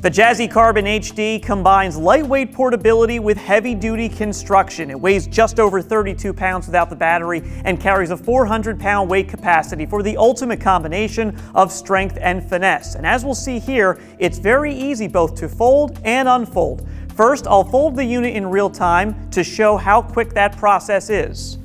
The Jazzy Carbon HD combines lightweight portability with heavy-duty construction. It weighs just over 32 pounds without the battery and carries a 400-pound weight capacity for the ultimate combination of strength and finesse. And as we'll see here, it's very easy both to fold and unfold. First, I'll fold the unit in real time to show how quick that process is.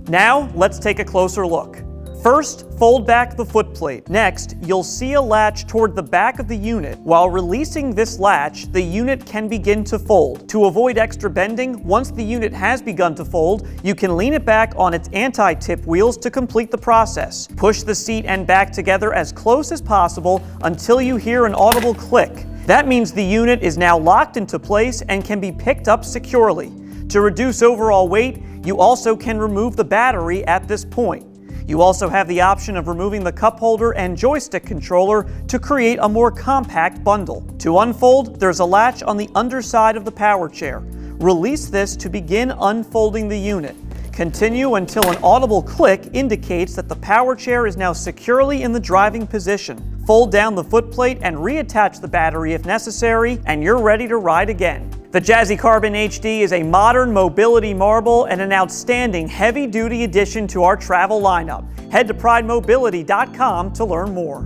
Now, let's take a closer look. First, fold back the footplate. Next, you'll see a latch toward the back of the unit. While releasing this latch, the unit can begin to fold. To avoid extra bending, once the unit has begun to fold, you can lean it back on its anti-tip wheels to complete the process. Push the seat and back together as close as possible until you hear an audible click. That means the unit is now locked into place and can be picked up securely. To reduce overall weight, you also can remove the battery at this point. You also have the option of removing the cup holder and joystick controller to create a more compact bundle. To unfold, there's a latch on the underside of the power chair. Release this to begin unfolding the unit. Continue until an audible click indicates that the power chair is now securely in the driving position. Fold down the footplate and reattach the battery if necessary, and you're ready to ride again. The Jazzy Carbon HD is a modern mobility marvel and an outstanding heavy-duty addition to our travel lineup. Head to pridemobility.com to learn more.